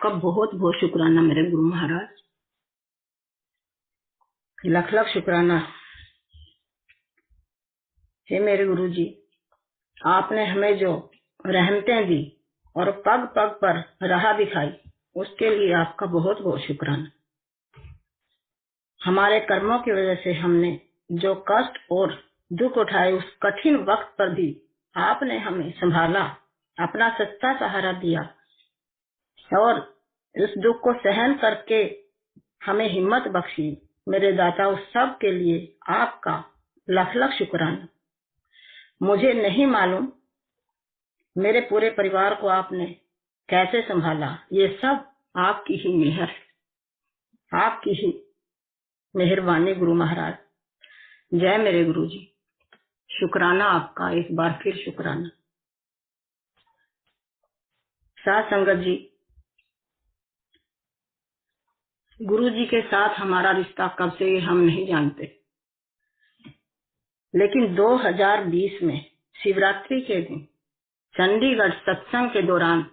आपका बहुत बहुत शुक्राना मेरे गुरु महाराज, लख लख शुक्राना। हे मेरे गुरु जी, आपने हमें जो रहमतें दी और पग पग पर राह दिखाई, उसके लिए आपका बहुत बहुत शुक्राना। हमारे कर्मों की वजह से हमने जो कष्ट और दुख उठाए, उस कठिन वक्त पर भी आपने हमें संभाला, अपना सच्चा सहारा दिया और इस दुख को सहन करके हमें हिम्मत बख्शी। मेरे दाता, उस सब के लिए आपका लख लख शुक्राना। मुझे नहीं मालूम मेरे पूरे परिवार को आपने कैसे संभाला, ये सब आपकी ही मेहर, आपकी ही मेहरबानी गुरु महाराज। जय मेरे गुरु जी, शुक्राना आपका, एक बार फिर शुक्राना। साथ संगत जी, गुरु जी के साथ हमारा रिश्ता कब से हम नहीं जानते, लेकिन 2020 में शिवरात्रि के दिन चंडीगढ़ सत्संग के दौरान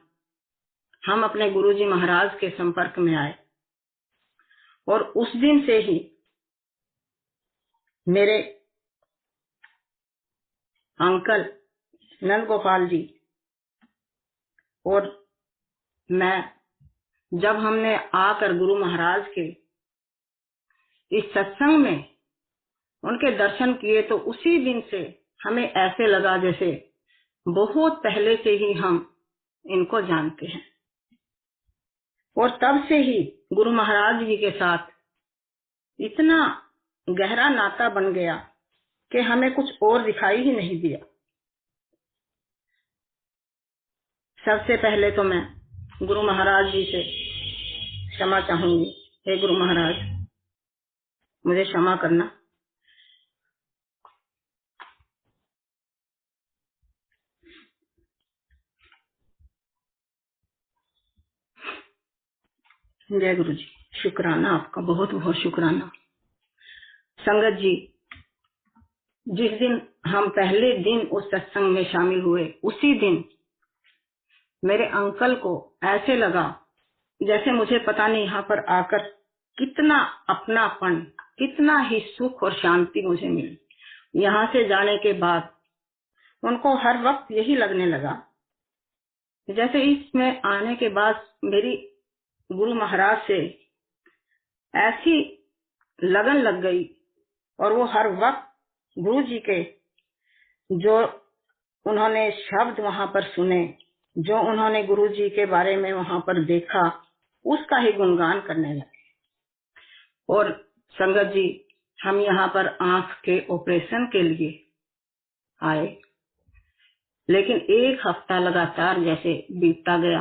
हम अपने गुरु जी महाराज के संपर्क में आए और उस दिन से ही मेरे अंकल नंद गोपाल जी और मैं, जब हमने आकर गुरु महाराज के इस सत्संग में उनके दर्शन किए, तो उसी दिन से हमें ऐसे लगा जैसे बहुत पहले से ही हम इनको जानते हैं। और तब से ही गुरु महाराज जी के साथ इतना गहरा नाता बन गया कि हमें कुछ और दिखाई ही नहीं दिया। सबसे पहले तो मैं गुरु महाराज जी से क्षमा चाहूंगी। हे गुरु महाराज, मुझे क्षमा करना। जय गुरु जी, शुक्राना आपका, बहुत बहुत शुक्राना। संगत जी, जिस दिन हम पहले दिन उस सत्संग में शामिल हुए, उसी दिन मेरे अंकल को ऐसे लगा जैसे मुझे पता नहीं यहाँ पर आकर कितना अपनापन, कितना ही सुख और शांति मुझे मिली। यहाँ से जाने के बाद उनको हर वक्त यही लगने लगा जैसे इसमें आने के बाद मेरी गुरु महाराज से ऐसी लगन लग गई और वो हर वक्त गुरु जी के जो उन्होंने शब्द वहां पर सुने, जो उन्होंने गुरु जी के बारे में वहां पर देखा, उसका ही गुणगान करने लगे। और संगत जी, हम यहाँ पर आंख के ऑपरेशन के लिए आए, लेकिन एक हफ्ता लगातार जैसे बीतता गया।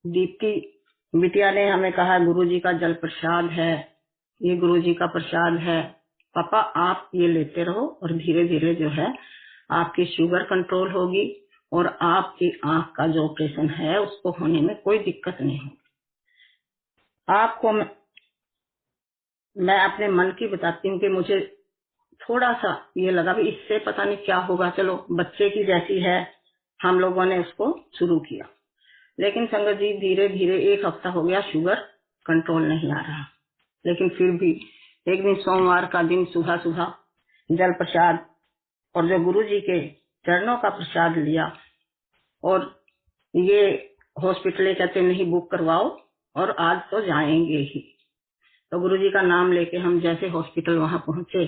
दीप्ति बिटिया ने हमें कहा, गुरु जी का जल प्रसाद है, ये गुरु जी का प्रसाद है, पापा आप ये लेते रहो और धीरे धीरे जो है आपकी शुगर कंट्रोल होगी और आपकी आंख का जो ऑपरेशन है उसको होने में कोई दिक्कत नहीं होगी। आपको मैं अपने मन की बताती हूँ कि मुझे थोड़ा सा ये लगा भी इससे पता नहीं क्या होगा, चलो बच्चे की जैसी है, हम लोगों ने उसको शुरू किया। लेकिन संगत जी, धीरे धीरे एक हफ्ता हो गया, शुगर कंट्रोल नहीं आ रहा। लेकिन फिर भी एक दिन सोमवार का दिन सुबह सुबह जल प्रसाद और जो गुरु जी के चरणों का प्रसाद लिया, और ये हॉस्पिटल कहते नहीं बुक करवाओ और आज तो जाएंगे ही। तो गुरु जी का नाम लेके हम जैसे हॉस्पिटल वहां पहुंचे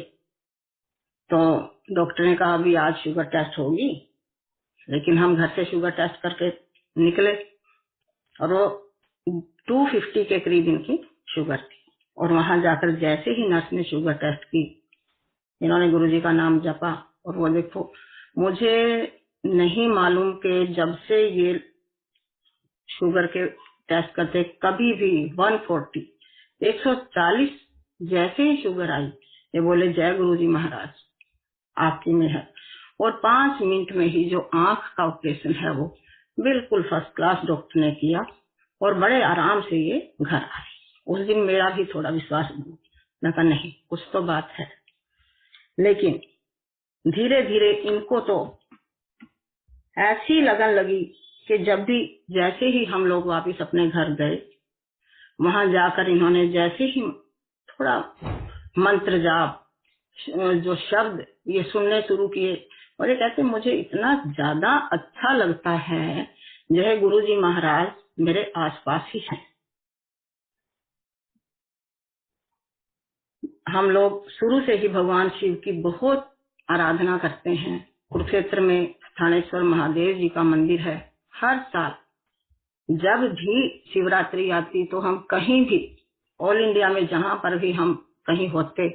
तो डॉक्टर ने कहा अभी आज शुगर टेस्ट होगी। लेकिन हम घर से शुगर टेस्ट करके निकले और वो 250 के करीब इनकी शुगर थी। और वहां जाकर जैसे ही नर्स ने शुगर टेस्ट की, इन्होंने गुरुजी का नाम जपा और वो देखो, मुझे नहीं मालूम कि जब से ये शुगर के टेस्ट करते कभी भी 140 140 जैसे ही शुगर आई, ये बोले जय गुरुजी महाराज, आपकी मेहर। और 5 मिनट में ही जो आंख का ऑपरेशन है वो बिल्कुल फर्स्ट क्लास डॉक्टर ने किया और बड़े आराम से ये घर आए। उस दिन मेरा भी थोड़ा विश्वास बना, मैं कहा नहीं कुछ तो बात है। लेकिन धीरे धीरे इनको तो ऐसी लगन लगी कि जब भी जैसे ही हम लोग वापिस अपने घर गए, वहां जाकर इन्होंने जैसे ही थोड़ा मंत्र जाप जो शब्द ये सुनने शुरू किए, और ये कहते मुझे इतना ज्यादा अच्छा लगता है जय गुरुजी महाराज मेरे आसपास ही हैं। हम लोग शुरू से ही भगवान शिव की बहुत आराधना करते हैं। कुरुक्षेत्र में स्थानेश्वर महादेव जी का मंदिर है। हर साल जब भी शिवरात्रि आती तो हम कहीं भी ऑल इंडिया में जहाँ पर भी हम कहीं होते,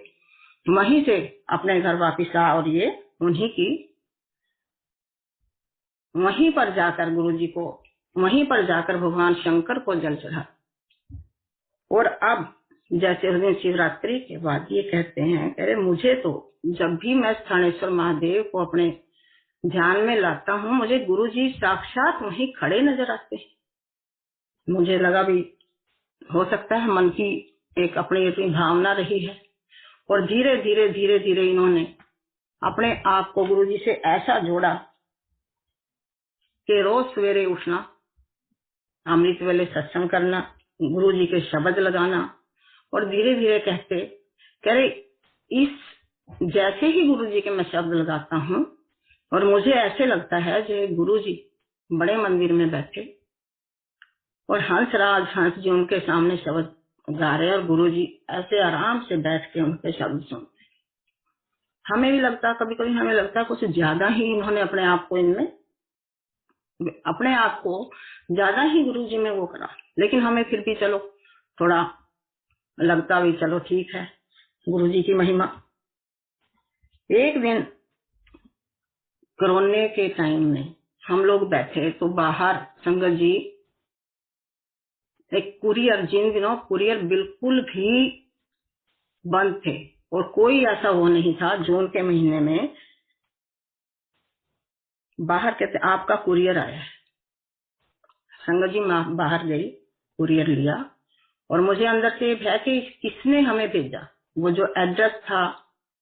वहीं से अपने घर वापिस आ और ये उन्हीं की वहीं पर जाकर गुरुजी को, वहीं पर जाकर भगवान शंकर को जल चढ़ा। और अब जैसे उस दिन शिवरात्रि के बाद ये कहते हैं, अरे मुझे तो जब भी मैं स्थानेश्वर महादेव को अपने ध्यान में लाता हूँ, मुझे गुरुजी साक्षात वहीं खड़े नजर आते हैं। मुझे लगा भी हो सकता है मन की एक अपनी अपनी भावना रही है। और धीरे धीरे धीरे धीरे इन्होंने अपने आप को गुरुजी से ऐसा जोड़ा कि रोज सवेरे उठना, अमृत वेले सत्संग करना, गुरुजी के शब्द लगाना, और धीरे धीरे कहते करे इस जैसे ही गुरुजी के मैं शब्द लगाता हूँ और मुझे ऐसे लगता है जो गुरुजी बड़े मंदिर में बैठे और हंसराज हंस जी उनके सामने शब्द गा रहे और गुरुजी ऐसे आराम से बैठ के उनके शब्द सुनते। हमें भी लगता, कभी कभी हमें लगता कुछ ज्यादा ही इन्होंने अपने आप को ज्यादा ही गुरुजी में वो करा, लेकिन हमें फिर भी चलो थोड़ा लगता भी चलो ठीक है गुरुजी की महिमा। एक दिन कोरोना के टाइम में हम लोग बैठे तो बाहर संगत जी एक कुरियर, जिन दिनों कुरियर बिल्कुल भी बंद थे और कोई ऐसा वो नहीं था, जून के महीने में बाहर कहते आपका कुरियर आया है। संगत जी बाहर गई, कुरियर लिया और मुझे अंदर से भय कि किसने हमें भेजा। वो जो एड्रेस था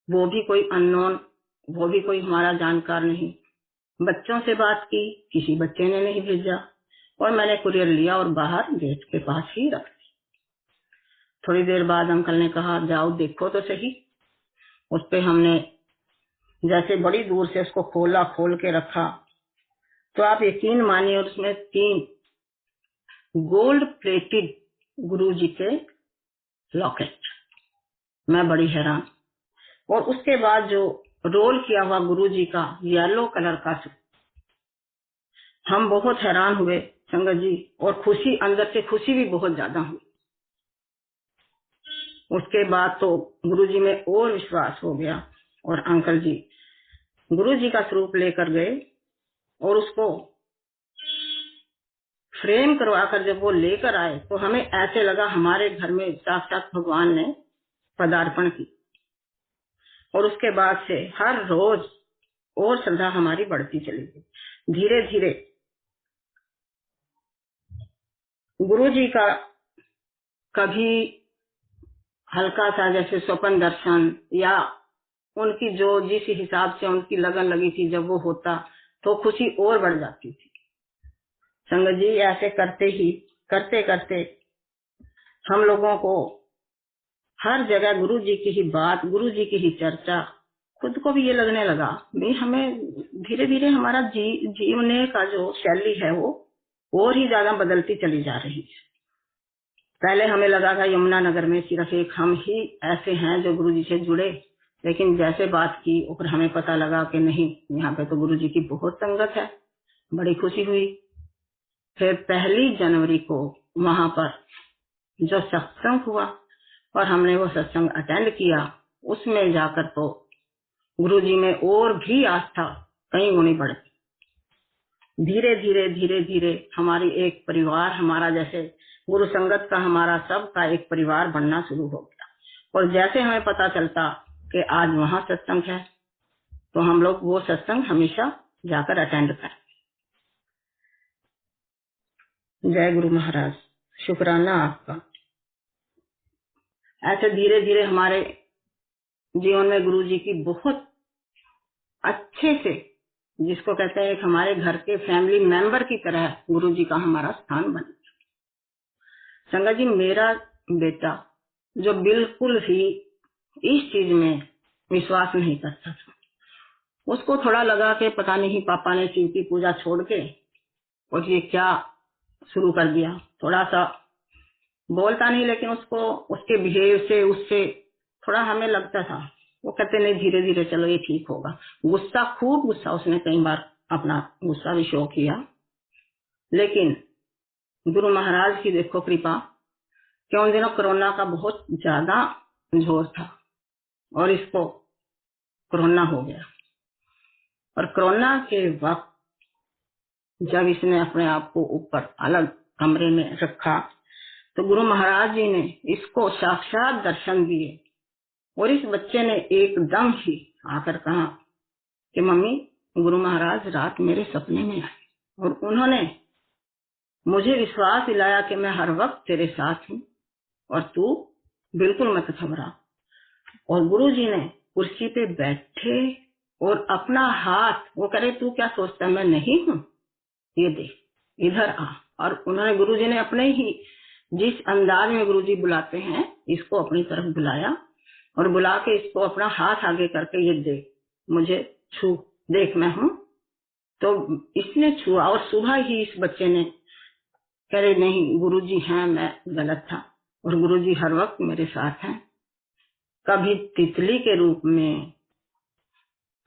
वो भी कोई अननोन, वो भी कोई हमारा जानकार नहीं। बच्चों से बात की, किसी बच्चे ने नहीं भेजा, और मैंने कुरियर लिया और बाहर गेट के पास ही रख दी। थोड़ी देर बाद अंकल ने कहा जाओ देखो तो सही। उस पे हमने जैसे बड़ी दूर से उसको खोल के रखा तो आप यकीन मानिए उसमें 3 गोल्ड प्लेटेड गुरुजी के लॉकेट। मैं बड़ी हैरान। और उसके बाद जो रोल किया हुआ गुरुजी का येलो कलर का, हम बहुत हैरान हुए संगत जी, और खुशी, अंदर से खुशी भी बहुत ज्यादा हुई। उसके बाद तो गुरुजी में और विश्वास हो गया और अंकल जी गुरुजी का स्वरूप लेकर गए और उसको फ्रेम करवाकर जब वो लेकर आए तो हमें ऐसे लगा हमारे घर में साक्षात भगवान ने पदार्पण की। और उसके बाद से हर रोज और श्रद्धा हमारी बढ़ती चली गई। धीरे धीरे गुरुजी का कभी हल्का सा जैसे स्वप्न दर्शन या उनकी जो जिस हिसाब से उनकी लगन लगी थी जब वो होता तो खुशी और बढ़ जाती थी। संगत जी ऐसे करते करते हम लोगों को हर जगह गुरुजी की ही बात, गुरुजी की ही चर्चा, खुद को भी ये लगने लगा नहीं, हमें धीरे धीरे हमारा जीवने का जो शैली है वो और ही ज्यादा बदलती चली जा रही है। पहले हमें लगा था यमुना नगर में सिर्फ एक हम ही ऐसे हैं जो गुरुजी से जुड़े, लेकिन जैसे बात की और हमें पता लगा कि नहीं, यहाँ पे तो गुरुजी की बहुत संगत है। बड़ी खुशी हुई। फिर 1 जनवरी को वहां पर जो सत्संग हुआ और हमने वो सत्संग अटेंड किया, उसमें जाकर तो गुरुजी में और भी आस्था कई गुनी बढ़ गई। धीरे धीरे धीरे धीरे हमारी एक परिवार, हमारा जैसे गुरु संगत का हमारा सबका एक परिवार बनना शुरू हो गया। और जैसे हमें पता चलता कि आज वहां सत्संग है तो हम लोग वो सत्संग हमेशा जाकर अटेंड करें। जय गुरु महाराज, शुक्राना आपका। ऐसे धीरे धीरे हमारे जीवन में गुरुजी की बहुत अच्छे से जिसको कहते हैं एक हमारे घर के फैमिली मेंबर की तरह गुरु जी का हमारा स्थान बन गया। संगत जी, मेरा बेटा जो बिल्कुल ही इस चीज में विश्वास नहीं करता था, उसको थोड़ा लगा कि पता नहीं पापा ने शिव की पूजा छोड़ के और ये क्या शुरू कर दिया। थोड़ा सा बोलता नहीं, लेकिन उसको उसके बिहेव से उससे थोड़ा हमें लगता था। वो कहते नहीं, धीरे धीरे चलो ये ठीक होगा। गुस्सा, खूब गुस्सा, उसने कई बार अपना गुस्सा भी शो किया। लेकिन गुरु महाराज की देखो कृपा कि उन दिनों कोरोना का बहुत ज्यादा जोर था और इसको कोरोना हो गया। और कोरोना के वक्त जब इसने अपने आप को ऊपर अलग कमरे में रखा तो गुरु महाराज जी ने इसको साक्षात दर्शन दिए और इस बच्चे ने एकदम ही आकर कहा कि मम्मी, गुरु महाराज रात मेरे सपने में आए और उन्होंने मुझे विश्वास दिलाया कि मैं हर वक्त तेरे साथ हूँ और तू बिल्कुल मत घबरा। और गुरु जी ने कुर्सी पे बैठे और अपना हाथ, वो करे तू क्या सोचता है मैं नहीं हूँ, ये देख इधर आ। और उन्होंने, गुरु जी ने अपने ही जिस अंदाज में गुरु जी बुलाते हैं, इसको अपनी तरफ बुलाया और बुला के इसको अपना हाथ आगे करके ये देख, मुझे छू, देख मैं हूँ। तो इसने छुआ और सुबह ही इस बच्चे ने करे नहीं गुरुजी हैं, मैं गलत था और गुरुजी हर वक्त मेरे साथ हैं। कभी तितली के रूप में,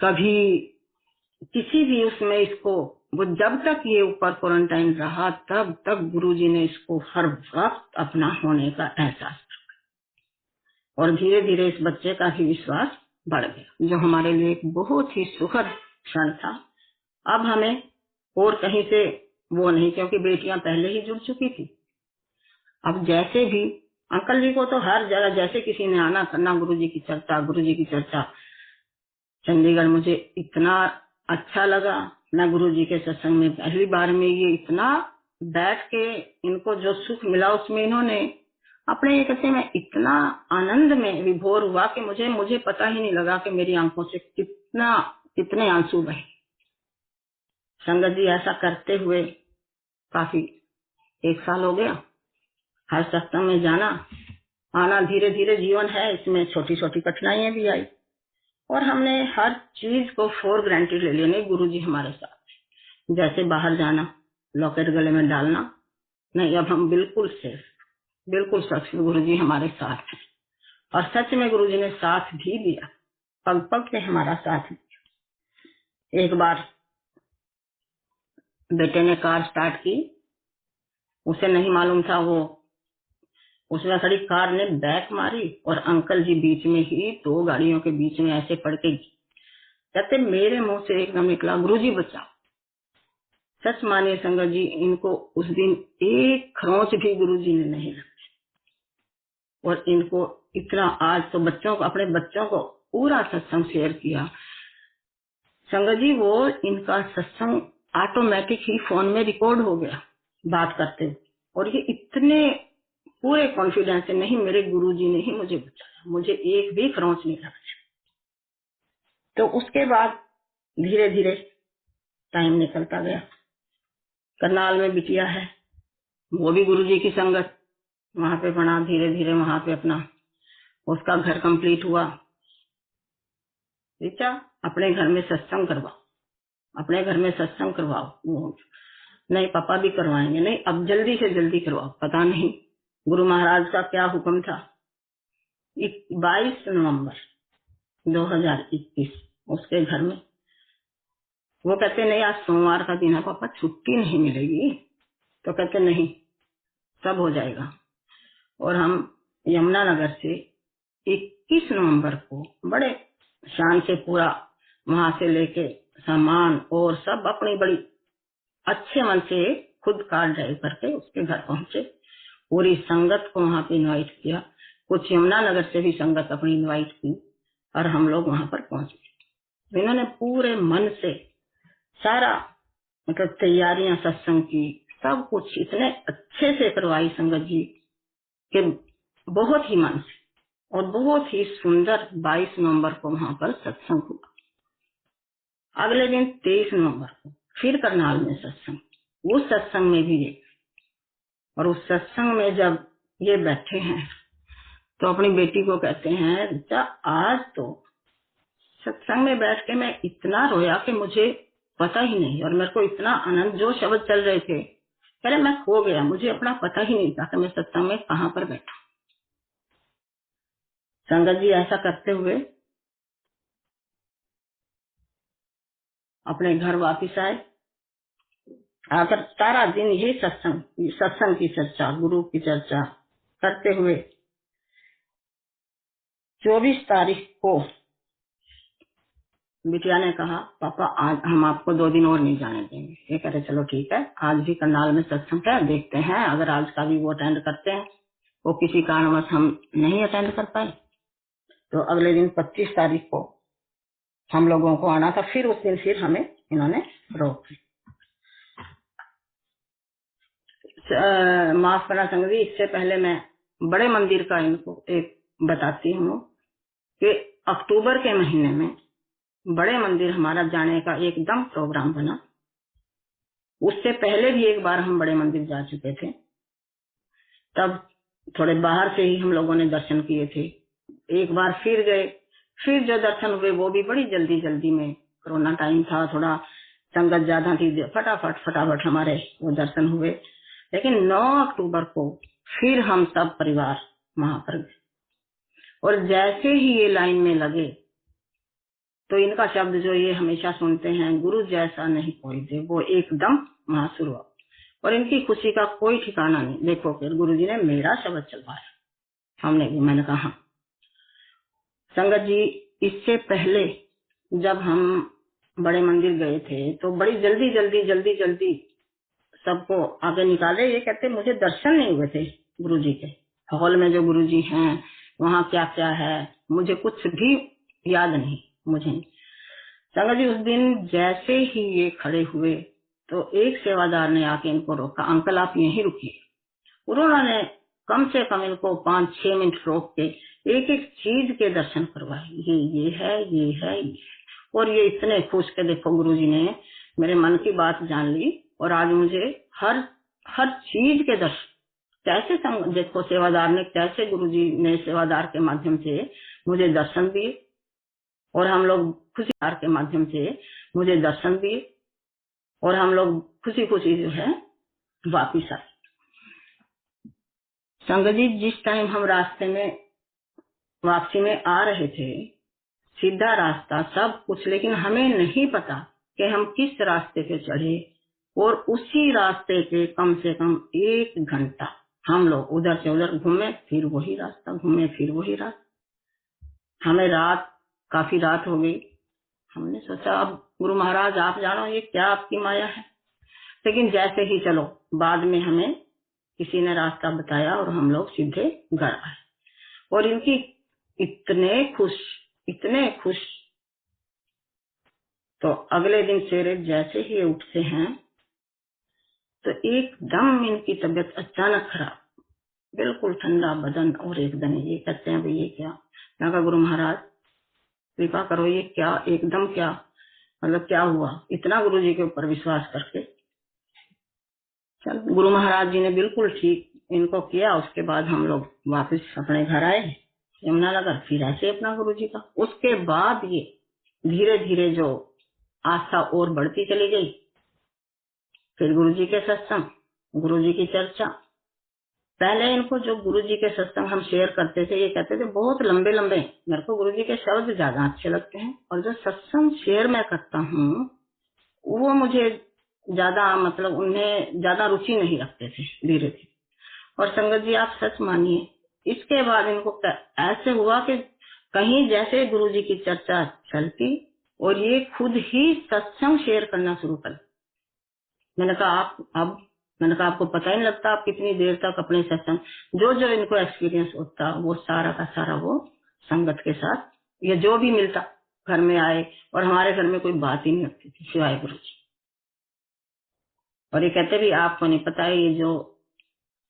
कभी किसी भी उसमें इसको, वो जब तक ये ऊपर क्वारंटाइन रहा तब तक गुरुजी ने इसको हर वक्त अपना होने का एहसास किया और धीरे धीरे इस बच्चे का भी विश्वास बढ़ गया, जो हमारे लिए एक बहुत ही सुखद क्षण था। अब हमें और कहीं से वो नहीं, क्योंकि बेटियां पहले ही जुड़ चुकी थी। अब जैसे भी अंकल जी को तो हर जगह जैसे किसी ने आना करना, गुरुजी की चर्चा, गुरुजी की चर्चा। चंडीगढ़ मुझे इतना अच्छा लगा, मैं गुरुजी के सत्संग में पहली बार में ये इतना बैठ के इनको जो सुख मिला उसमें इन्होंने अपने कहते में इतना आनंद में विभोर हुआ कि मुझे पता ही नहीं लगा कि मेरी आंखों से कितने आंसू बहे। संगत जी, ऐसा करते हुए काफी 1 साल हो गया। हर सत्संग में जाना आना धीरे धीरे जीवन है, इसमें छोटी छोटी कठिनाइयां भी आई और हमने हर चीज को फॉर ग्रांटेड ले लिया। नहीं, गुरुजी हमारे साथ, जैसे बाहर जाना, लॉकेट गले में डालना नहीं, अब हम बिल्कुल सेफ, बिल्कुल सच में गुरुजी हमारे साथ हैं। और सच में गुरुजी ने साथ भी दिया, पग पग पे हमारा साथ दिया। एक बार बेटे ने कार स्टार्ट की, उसे नहीं मालूम था, वो उसमें खड़ी कार ने बैक मारी और अंकल जी बीच में ही 2 गाड़ियों के बीच में ऐसे पड़ के कहते मेरे मुंह से एकदम निकला, गुरुजी बचाओ। सच मानिए संगत जी, इनको उस दिन एक खरोंच भी गुरुजी ने नहीं रखी और इनको इतना, आज तो बच्चों को, अपने बच्चों को पूरा सत्संग शेयर किया। संगत जी, वो इनका सत्संग ऑटोमेटिक ही फोन में रिकॉर्ड हो गया बात करते हुए, और ये इतने पूरे कॉन्फिडेंस से, नहीं मेरे गुरुजी ने ही मुझे बचाया, मुझे एक भी खरोंच नहीं लगा। तो उसके बाद धीरे धीरे टाइम निकलता गया। करनाल में बिटिया है, वो भी गुरुजी की संगत वहां पे बना, धीरे धीरे वहां पे अपना उसका घर कंप्लीट हुआ। बेटा अपने घर में सत्संग करवाओ, अपने घर में सत्संग करवाओ। वो नहीं पापा भी करवाएंगे, नहीं अब जल्दी से जल्दी करवाओ। पता नहीं गुरु महाराज का क्या हुक्म था। 22 नवंबर 2021 उसके घर में, वो कहते नहीं आज सोमवार का दिन है पापा, छुट्टी नहीं मिलेगी। तो कहते नहीं, सब हो जाएगा। और हम यमुनानगर से 21 नवंबर को बड़े शान से पूरा वहां से लेके सामान और सब अपनी बड़ी अच्छे मन से खुद कार ड्राइव करके उसके घर पहुंचे। पूरी संगत को वहां पे इनवाइट किया, कुछ यमुनानगर से भी संगत अपनी इनवाइट की और हम लोग वहां पर पहुंचे। इन्होंने पूरे मन से सारा मतलब तैयारियां सत्संग की, सब कुछ इतने अच्छे से करवाई संगत जी कि बहुत ही मन से, और बहुत ही सुंदर 22 नवंबर को वहां पर सत्संग हुआ। अगले दिन 23 नवंबर को फिर करनाल में सत्संग। उस सत्संग में भी ये, और उस सत्संग में जब ये बैठे हैं तो अपनी बेटी को कहते हैं, रीता आज तो सत्संग में बैठ के मैं इतना रोया कि मुझे पता ही नहीं, और मेरे को इतना आनंद, जो शब्द चल रहे थे, पहले मैं खो गया, मुझे अपना पता ही नहीं था कि मैं सत्संग में कहाँ पर बैठा। संगत जी ऐसा करते हुए अपने घर वापिस आए। आकर सारा दिन यही सत्संग की चर्चा, गुरु की चर्चा करते हुए 24 तारीख को बिटिया ने कहा, पापा आज हम आपको 2 दिन और नहीं जाने देंगे। ये कह रहे चलो ठीक है, आज भी करनाल में सत्संग है, देखते हैं अगर आज का भी वो अटेंड करते हैं। वो किसी कारणवश हम नहीं अटेंड कर पाए, तो अगले दिन 25 तारीख को हम लोगों को आना था। फिर उस दिन फिर हमें इन्होंने रोक दी। माफ करना संगत जी, इससे पहले मैं बड़े मंदिर का इनको एक बताती हूँ कि अक्टूबर के महीने में बड़े मंदिर हमारा जाने का एकदम प्रोग्राम बना। उससे पहले भी एक बार हम बड़े मंदिर जा चुके थे, तब थोड़े बाहर से ही हम लोगों ने दर्शन किए थे। एक बार फिर गए, फिर जो दर्शन हुए वो भी बड़ी जल्दी जल्दी में, कोरोना टाइम था, थोड़ा संगत ज्यादा थी, फटाफट हमारे वो दर्शन हुए। लेकिन 9 अक्टूबर को फिर हम सब परिवार वहां पर गए, और जैसे ही ये लाइन में लगे तो इनका शब्द जो ये हमेशा सुनते हैं, गुरु जैसा नहीं कोई दे, वो एकदम वहां शुरू हुआ। और इनकी खुशी का कोई ठिकाना नहीं। देखो फिर गुरु जी ने मेरा शब्द चलवाया, हमने भी, मैंने कहा संगत जी, इससे पहले जब हम बड़े मंदिर गए थे तो बड़ी जल्दी सबको आगे निकाले। ये कहते मुझे दर्शन नहीं हुए थे गुरु जी के। हॉल में जो गुरु जी हैं वहाँ क्या क्या है मुझे कुछ भी याद नहीं, मुझे नहीं। संगत जी उस दिन जैसे ही ये खड़े हुए तो एक सेवादार ने आके इनको रोका, अंकल आप यहीं रुकिए। उन्होंने कम से कम इनको 5-6 मिनट रोक के एक एक चीज के दर्शन करवाए, ये है। और ये इतने खुश के देखो गुरुजी ने मेरे मन की बात जान ली, और आज मुझे हर चीज के दर्शन कैसे देखो सेवादार ने कैसे गुरुजी ने सेवादार के माध्यम से मुझे दर्शन दिए, और हम लोग खुशी के माध्यम से मुझे दर्शन दिए, और हम लोग खुशी खुशी जो है वापिस आए। संगत जी जिस टाइम हम रास्ते में वापसी में आ रहे थे, सीधा रास्ता सब कुछ, लेकिन हमें नहीं पता कि हम किस रास्ते पे चढ़े, और उसी रास्ते पे कम से कम 1 घंटा हम लोग उधर से उधर घूमे, फिर वही रास्ता घूमे, फिर वही रास्ता। हमें काफी रात हो गई। हमने सोचा अब गुरु महाराज आप जानो ये क्या आपकी माया है। लेकिन जैसे ही चलो बाद में हमें किसी ने रास्ता बताया और हम लोग सीधे घर आए, और इनकी इतने खुश। तो अगले दिन सवेरे जैसे ही उठते हैं तो एकदम इनकी तबीयत अचानक खराब, बिल्कुल ठंडा बदन, और एकदम ये कहते हैं भाई ये क्या। मैं कहा गुरु महाराज कृपा करो, ये क्या एकदम क्या, मतलब क्या हुआ। इतना गुरु जी के ऊपर विश्वास करके चल गुरु महाराज जी ने बिल्कुल ठीक इनको किया। उसके बाद हम लोग वापस अपने घर आए यमुनानगर, फिर ऐसे अपना गुरु जी का। उसके बाद ये धीरे धीरे जो आस्था और बढ़ती चली गई। फिर गुरु जी के सत्संग, गुरु जी की चर्चा। पहले इनको जो गुरु जी के सत्संग हम शेयर करते थे, ये कहते थे बहुत लंबे, मेरे को गुरु जी के शब्द ज्यादा अच्छे लगते हैं, और जो सत्संग शेयर मैं करता हूँ वो मुझे ज्यादा, मतलब उन्हें ज्यादा रुचि नहीं रखते थे धीरे धीरे। और संगत जी आप सच मानिए, इसके बाद इनको ऐसे हुआ कि कहीं जैसे गुरु जी की चर्चा चलती और ये खुद ही सत्संग शेयर करना शुरू कर। मैंने कहा आपको पता ही नहीं लगता आप कितनी देर तक अपने सत्संग, जो इनको एक्सपीरियंस होता वो सारा का सारा वो संगत के साथ, या जो भी मिलता घर में आए, और हमारे घर में कोई बात ही नहीं होती थी सिवाय गुरु जी। और ये कहते भी आपको नहीं पता है ये जो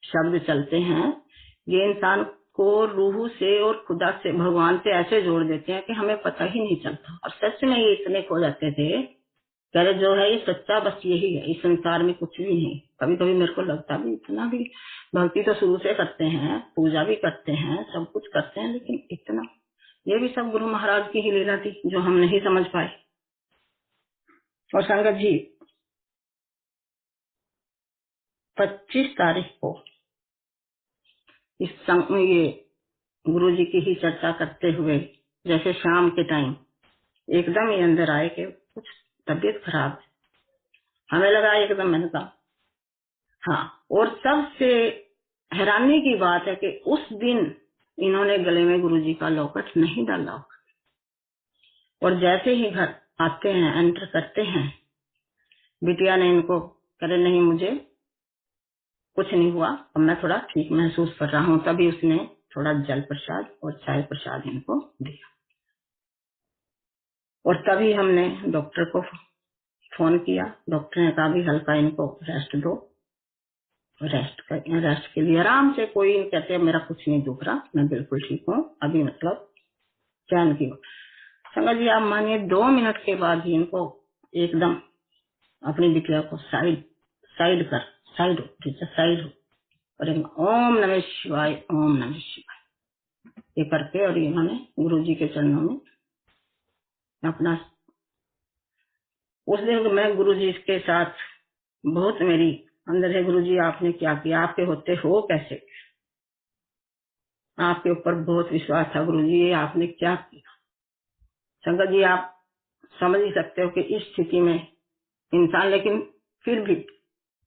शब्द चलते हैं ये इंसान को रूह से और खुदा से, भगवान से ऐसे जोड़ देते हैं कि हमें पता ही नहीं चलता। और सच में ये इतने खो जाते थे, कह रहे जो है ये सच्चा बस यही है, इस संसार में कुछ भी नहीं। कभी कभी मेरे को लगता भी, इतना भी भक्ति तो शुरू से करते हैं, पूजा भी करते हैं, सब कुछ करते हैं, लेकिन इतना, ये भी सब गुरु महाराज की ही लीला थी जो हम नहीं समझ पाए। और संगत जी 25 तारीख को ये गुरु जी की ही चर्चा करते हुए, जैसे शाम के टाइम एकदम ही अंदर आए कि कुछ तबीयत खराब है। हमें लगा एकदम, मैंने कहा हाँ। और सबसे हैरानी की बात है कि उस दिन इन्होंने गले में गुरुजी का लॉकेट नहीं डाला। और जैसे ही घर आते हैं, एंटर करते हैं, बिटिया ने इनको करे नहीं मुझे कुछ नहीं हुआ, अब मैं थोड़ा ठीक महसूस कर रहा हूँ। तभी उसने थोड़ा जल प्रसाद और चाय प्रसाद इनको दिया। और तभी हमने डॉक्टर को फोन किया। डॉक्टर ने कहा भी हल्का इनको रेस्ट दो, रेस्ट के लिए आराम से। कोई कहते हैं मेरा कुछ नहीं दुख रहा, मैं बिल्कुल ठीक हूँ अभी, मतलब चैन की। संगत जी आप मानिए 2 मिनट के बाद ही इनको एकदम अपनी बिटिया को साइड साइड हो और ओम नमः शिवाय, ओम नमः शिवाय ये करके, और इन्होंने गुरु जी के चरणों में अपना, उस दिन मैं गुरु जी के साथ बहुत मेरी अंदर है, गुरु जी आपने क्या किया, आपके होते हो कैसे, आपके ऊपर बहुत विश्वास था गुरु जी, ये आपने क्या किया। संगत जी आप समझ ही सकते हो कि इस स्थिति में इंसान, लेकिन फिर भी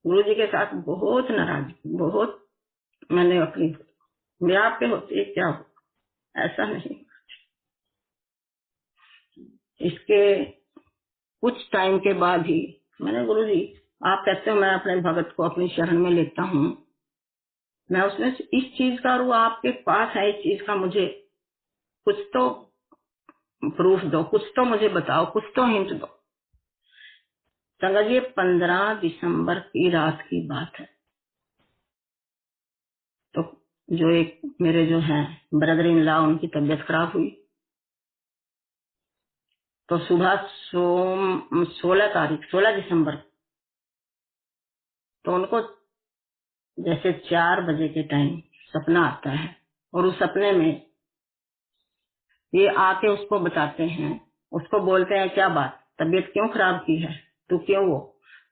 गुरु जी के साथ बहुत नाराज, बहुत मैंने अपनी, मैं आपके होते क्या हो, ऐसा नहीं। इसके कुछ टाइम के बाद ही मैंने, गुरु जी आप कहते हो मैं अपने भगत को अपनी शरण में लेता हूँ, मैं उसमें इस चीज का, और वो आपके पास है इस चीज का, मुझे कुछ तो प्रूफ दो, कुछ तो मुझे बताओ, कुछ तो हिंट दो। संगत जी 15 दिसंबर की रात की बात है। तो जो एक मेरे जो है ब्रदर इन लॉ, उनकी तबीयत खराब हुई। तो सुबह 16 दिसंबर, तो उनको जैसे 4 बजे के टाइम सपना आता है। और उस सपने में ये आके उसको बताते हैं, उसको बोलते हैं क्या बात, तबीयत क्यों खराब की है, तू क्यों वो।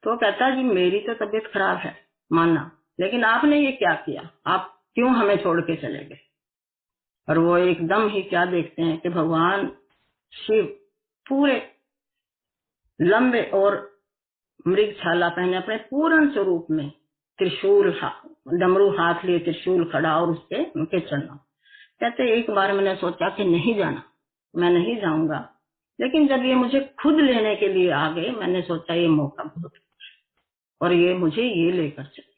तो कहता है जी मेरी तो तबीयत खराब है मानना, लेकिन आपने ये क्या किया, आप क्यों हमें छोड़ के चले गए। और वो एकदम ही क्या देखते हैं कि भगवान शिव पूरे लंबे और मृग छाला पहने अपने पूर्ण स्वरूप में, त्रिशूल डमरू हाथ लिए, त्रिशूल खड़ा और उसके उनके चरणों। कहते एक बार मैंने सोचा कि नहीं जाना, मैं नहीं जाऊंगा, लेकिन जब ये मुझे खुद लेने के लिए आ गए, मैंने सोचा ये मौका बहुत, और ये मुझे ये लेकर चले।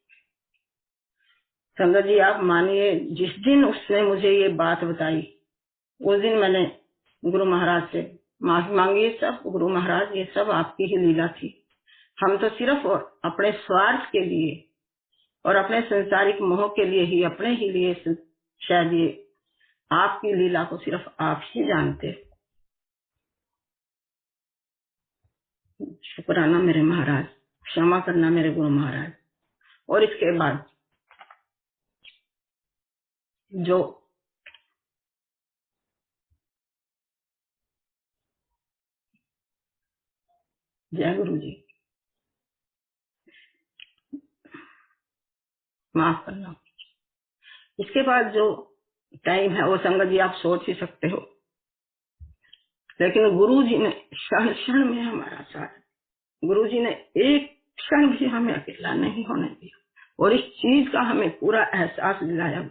संगत जी आप मानिए जिस दिन उसने मुझे ये बात बताई, उस दिन मैंने गुरु महाराज से माफी मांगी। ये सब गुरु महाराज, ये सब आपकी ही लीला थी, हम तो सिर्फ और अपने स्वार्थ के लिए और अपने संसारिक मोह के लिए ही, अपने ही लिए शायद ये आपकी लीला को सिर्फ आप ही जानते। शुक्राना मेरे महाराज, क्षमा करना मेरे गुरु महाराज। और इसके बाद जो जय गुरु जी, माफ करना। इसके बाद जो टाइम है वो संगत जी आप सोच ही सकते हो, लेकिन गुरु जी ने क्षण क्षण में हमारा साथ, गुरु जी ने एक क्षण भी हमें अकेला नहीं होने दिया, और इस चीज का हमें पूरा एहसास दिलाया।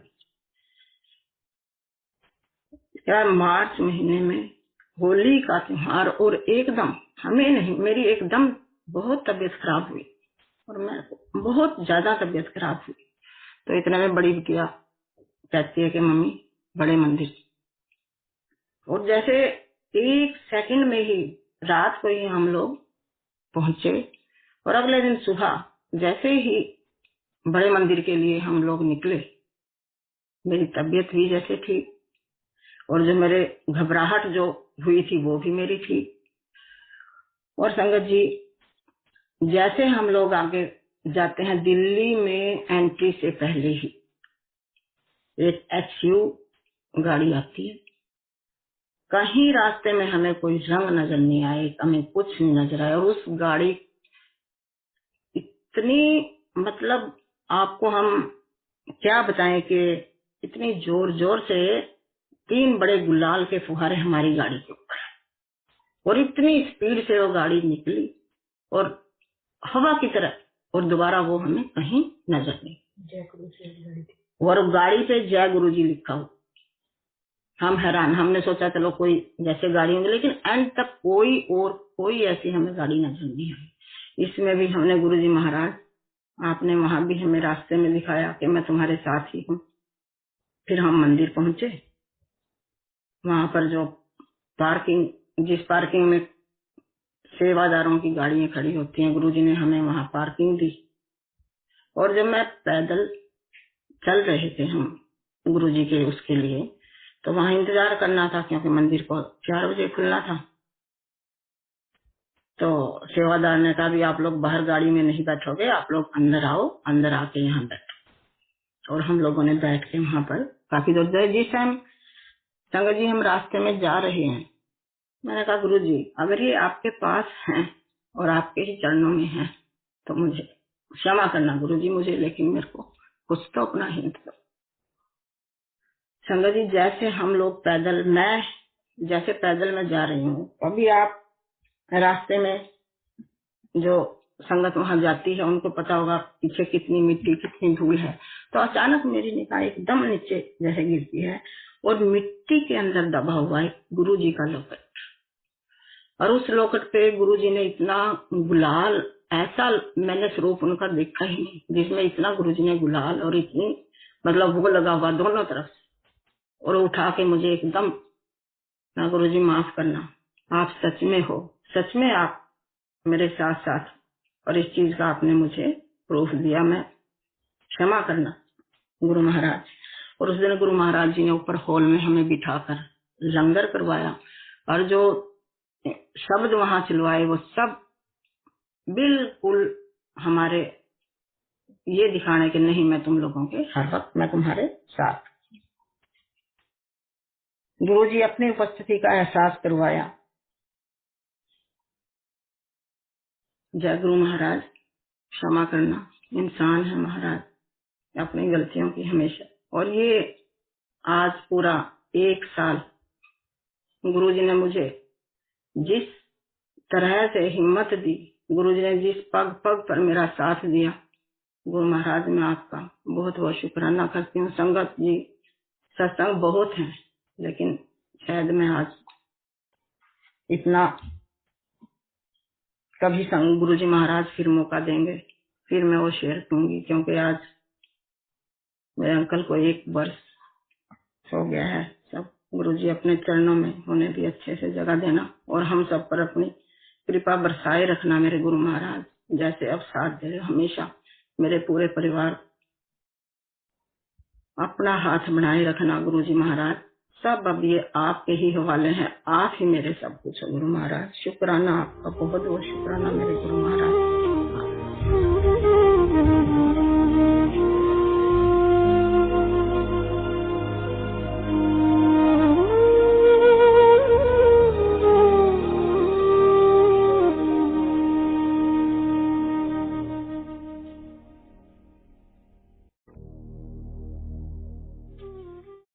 क्या मार्च महीने में होली का त्योहार, और एकदम हमें नहीं, मेरी एकदम बहुत तबीयत खराब हुई, और मैं बहुत ज्यादा तबीयत खराब हुई। तो इतने में बड़ी बिटिया कहती है कि मम्मी बड़े मंदिर, और जैसे 1 सेकंड में ही रात को ही हम लोग पहुंचे। और अगले दिन सुबह जैसे ही बड़े मंदिर के लिए हम लोग निकले, मेरी तबीयत भी जैसे थी, और जो मेरे घबराहट जो हुई थी वो भी मेरी थी। और संगत जी, जैसे हम लोग आगे जाते हैं, दिल्ली में एंट्री से पहले ही एक HU गाड़ी आती है। कहीं रास्ते में हमें कोई रंग नजर नहीं आए, हमें कुछ नहीं नजर आया। और उस गाड़ी इतनी, मतलब आपको हम क्या बताएं कि इतनी जोर जोर से 3 बड़े गुलाल के फुहारे हमारी गाड़ी के ऊपर, और इतनी स्पीड से वो गाड़ी निकली और हवा की तरह, और दोबारा वो हमें कहीं नजर नहीं। जय गुरु जी गाड़ी थी, और गाड़ी पे जय गुरु जी लिखा हो। हम हैरान, हमने सोचा चलो कोई जैसे गाड़ी होंगी, लेकिन एंड तक कोई ऐसी हमें गाड़ी नजर नहीं आई। इसमें भी हमने गुरु जी महाराज, आपने वहां भी हमें रास्ते में दिखाया कि मैं तुम्हारे साथ ही हूँ। फिर हम मंदिर पहुंचे। वहां पर जो पार्किंग, जिस पार्किंग में सेवादारों की गाड़ियां खड़ी होती हैं, गुरुजी ने हमें वहां पार्किंग दी। और जब मैं पैदल चल रहे थे हम गुरुजी के उसके लिए, तो वहां इंतजार करना था क्योंकि मंदिर को 4 बजे खुलना था। तो सेवादार ने कहा भी आप लोग बाहर गाड़ी में नहीं बैठोगे, आप लोग अंदर आओ, अंदर आके यहाँ बैठो। और हम लोगों ने बैठ के वहां पर काफी देर गए। जिस टाइम संगत जी हम रास्ते में जा रहे हैं, मैंने कहा गुरु जी अगर ये आपके पास हैं और आपके ही चरणों में हैं तो मुझे क्षमा करना गुरु जी, मुझे, लेकिन मेरे को कुछ तो अपना हिंट दो। संगत जी जैसे हम लोग पैदल, मैं जैसे पैदल में जा रही हूँ, अभी आप रास्ते में जो संगत वहां जाती है उनको पता होगा पीछे कितनी मिट्टी, कितनी धूल है। तो अचानक मेरी निगाह एकदम नीचे जैसे गिरती है, और मिट्टी के अंदर दबा हुआ है गुरु जी का लोकट। और उस लोकट पे गुरुजी ने इतना गुलाल, ऐसा मैंने स्वरूप उनका देखा ही नहीं जिसमें इतना गुरुजी ने गुलाल और इतनी, मतलब वो लगा हुआ दोनों तरफ से। और उठा के मुझे एकदम, ना गुरुजी माफ करना, आप सच में हो, सच में आप मेरे साथ साथ, और इस चीज का आपने मुझे प्रूफ दिया, मैं क्षमा करना गुरु महाराज। और उस दिन गुरु महाराज जी ने ऊपर हॉल में हमें बिठाकर लंगर करवाया, और जो शब्द वहां चलवाए वो सब बिल्कुल हमारे ये दिखाने के नहीं, मैं तुम लोगों के हर वक्त मैं तुम्हारे साथ। गुरु जी अपनी उपस्थिति का एहसास करवाया। जय गुरु महाराज, क्षमा करना, इंसान है महाराज, अपनी गलतियों की हमेशा। और ये आज पूरा 1 साल गुरु जी ने मुझे जिस तरह से हिम्मत दी, गुरु जी ने जिस पग पग पर मेरा साथ दिया, गुरु महाराज मैं आपका बहुत बहुत शुक्राना करती हूँ। संगत जी सत्संग बहुत हैं, लेकिन शायद मैं आज इतना, कभी संग गुरु जी महाराज फिर मौका देंगे फिर मैं वो शेयर करूंगी, क्योंकि आज मेरे अंकल को 1 वर्ष हो गया है। सब गुरु जी अपने चरणों में, उन्हें भी अच्छे से जगह देना और हम सब पर अपनी कृपा बरसाए रखना मेरे गुरु महाराज, जैसे अब साथ दे हमेशा मेरे पूरे परिवार, अपना हाथ बनाए रखना गुरु जी महाराज। सब अब ये आपके ही हवाले हैं, आप ही मेरे सब कुछ हो गुरु महाराज। शुक्राना आपका, बहुत बहुत शुक्राना मेरे गुरु महाराज।